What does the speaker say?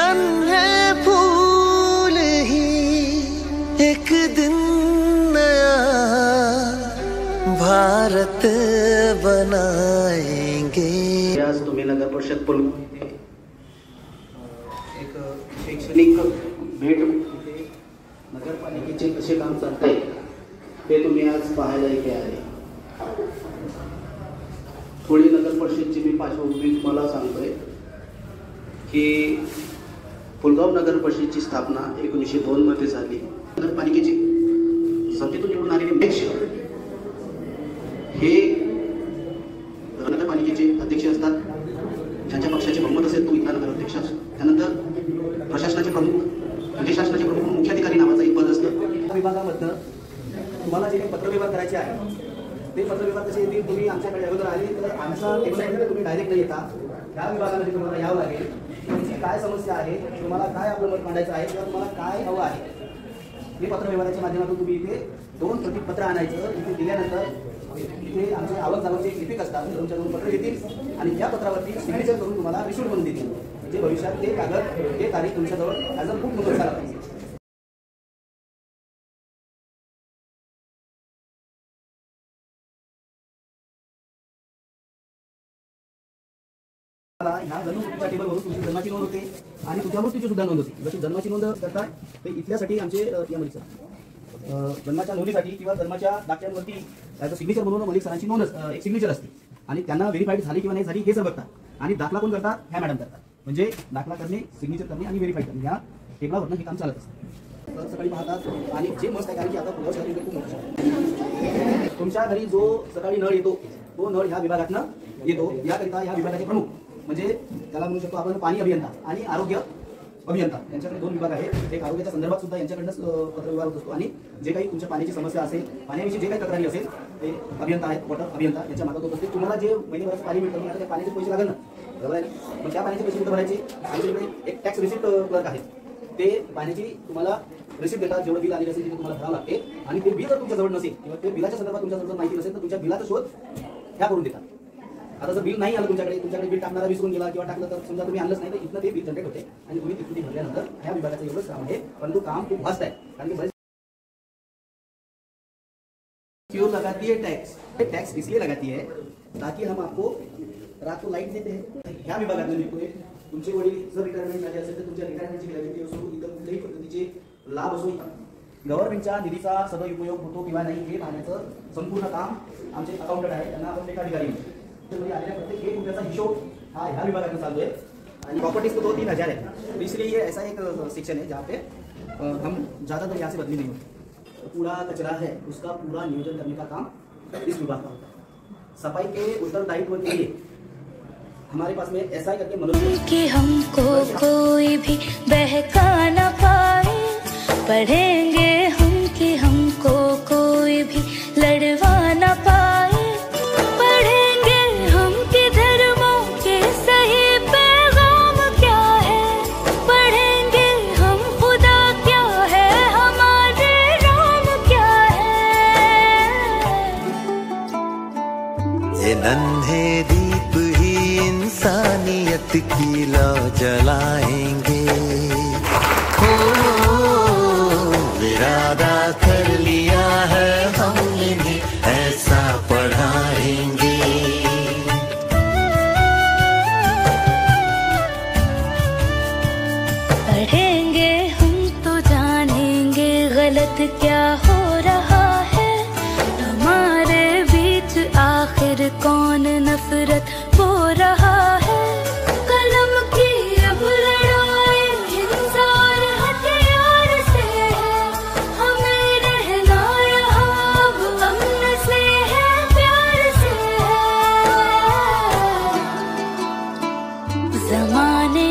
नन्हे फूल ही एक दिन नया भारत बनाएंगे। आज तुम्ही नगर परिषद पुलगाव येथे एक शैक्षणिक भेट इथे नगरपालिकेचे कसे काम चालते ते तुम्ही आज पाहायला इथे आले। थोडी नगर परिषदची मी पार्श्वभूमी तुम्हाला सांगतोय की पुलगाव नगर परिषदेची स्थापना 1902 मध्ये झाली। नगरपालिकेची सत्तेतून निवडून आलेले अध्यक्ष हे नगरपालिकेचे अध्यक्ष असतात। ज्यांच्या पक्षाचे बहुमत असेल तो इथला नगराध्यक्ष असतो। त्यानंतर प्रशासनाचे प्रमुख म्हणजे शासनाचे प्रमुख मुख्याधिकारी नावाचं एक पद असतं। विभागामधनं तुम्हाला जे काही पत्रव्यवहार करायचे आहे ते पत्रव्यवहार कसे येतील, तुम्ही आमच्याकडे अगोदर आले तर आमच्या टेबलमध्ये तुम्ही डायरेक्ट नाही येता, त्या विभागामध्ये तुम्हाला यावं लागेल। तुमची काय समस्या आहे, तुम्हाला काय आपलं मत मांडायचं आहे किंवा तुम्हाला काय हवं आहे हे पत्रव्यवहाराच्या माध्यमातून तुम्ही इथे 2 प्रतिपत्र आणायचं। इथे दिल्यानंतर इथे आमचे आवक जावकचे लिपिक असतात, तुमच्या 2 पत्र घेतील आणि त्या पत्रावरती सिग्नेचर करून तुम्हाला रिसिप्ट बनवून देतील, म्हणजे भविष्यात ते कागद ते तारीख तुमच्याजवळ ॲज अ बुक म्हणून झाला पाहिजे। ह्या जन्ममृत्यूच्या टेबलवरून तुमची जन्माची नोंद होते आणि तुमच्या मृत्यूची सुद्धा नोंद होती। जशी जन्माची नोंद करतात ते इथल्यासाठी आमचे यामध्ये जन्माच्या नोंदीसाठी किंवा जन्माच्या दाखल्यावरती ॲज अ सिग्नेचर म्हणून मलिक सरांची नोंद एक सिग्नेचर असते आणि त्यांना व्हेरीफाईड झाली किंवा नाही झाली हे सर बघतात आणि दाखला कोण करतात, ह्या मॅडम करतात। म्हणजे दाखला करणे, सिग्नेचर करणे आणि व्हेरीफाईड करणे या टेबलावरनं हे काम चालत असतं। सकाळी पाहतात आणि जे मस्त आहे कारण की आता पुढच्या शहरामध्ये खूप मोठं तुमच्या घरी जो सकाळी नळ येतो तो नळ ह्या विभागातनं येतो। याकरिता ह्या विभागाचे प्रमुख म्हणजे त्याला म्हणू शकतो आपण पाणी अभियंता आणि आरोग्य अभियंता यांच्याकडे 2 विभाग आहेत। एक आरोग्याच्या संदर्भात सुद्धा यांच्याकडनं पत्रव्यवहार होत असतो आणि जे काही तुमच्या पाण्याची समस्या असेल, पाण्याविषयी जे काही तक्रारी असेल ते अभियंता आहेत, वॉटर अभियंता याच्या मार्फत होत असते। तुम्हाला जे महिन्याभराचं पाणी मिळतं आता त्या पाण्याचे पैसे लागेल ना, बरोबर आहे, मग त्या पाण्याचे पैसे कुठं भरायचे? आमच्याकडे एक टॅक्स रिसिप्ट क्लर्क आहे, ते पाण्याची तुम्हाला रिसिप्ट देतात, जेवढं बिल आलेलं असेल ते तुम्हाला भरावं लागते आणि ते बिल जर तुमच्याजवळ नसेल किंवा ते बिलाच्या संदर्भात तुमच्याजवळ माहिती नसेल तर तुमच्या बिलाचा शोध ह्या करून देतात। आता जर बिल नाही आलं तुमच्याकडे बिल टाकणारा विसरून गेला किंवा टाकलं तर समजा तुम्ही आणलंच नाही तर इथनं ते बिल जनरेट होते आणि तुम्ही तिथून भरल्यानंतर ह्या विभागाचं एवढंच काम आहे, परंतु काम खूप वास्ट आहे कारण की बरेच क्यों लगाती है टैक्स। टैक्स इसलिए लगाती है ताकि हम आपको रात को लाईट देते हैं। ह्या विभागात निघतोय तुमचे वडील जर रिटायरमेंट झाले असेल तर तुमच्या रिटायरमेंटची ग्रॅज्युटी असो, इतर कुठल्याही पद्धतीचे लाभ असो, गव्हर्नमेंटच्या निधीचा सदुपयोग होतो किंवा नाही हे पाहण्याचं संपूर्ण काम आमचे अकाउंटंट आहे, त्यांना आपण लेखाधिकारी म्हणतो। आलेल्या प्रत्येक 1 रुपयाचा हिशोब हा ह्या विभागातून चालू आहे आणि प्रॉपर्टीज तो 3000 है। इसलिए ये ऐसा एक सेक्शन है जहाँ पे हम ज़्यादातर यहाँ से बदली नहीं होती। कूड़ा कचरा है उसका पूरा नियोजन करने का काम इस विभाग का होता है। सफाई के उत्तरदायित्व के लिए हमारे पास में ऐसा करके मनुष्य कि हमको कोई भी बहका न पाए, पढ़ेंगे हम कि हमको कोई भी लड़वा न पाए, पढ़ेंगे हम कि धर्मों के सही पैगाम क्या है, पढ़ेंगे हम खुदा क्या है, हमारे राम क्या है। ये नन्हे दीप ही इंसानियत की लौ जलाएंगे। हो इरादा कर लिया है हमने ऐसा पढ़ाएंगे। पढ़ेंगे हम तो जानेंगे गलत क्या हो रहा है, हमारे बीच आखिर कौन नफरत बो रहा है। कलम की अब लड़ाई इंसान हथियार से है, हमें रहना यहाँ अब अमन से है, प्यार से है। ज़माने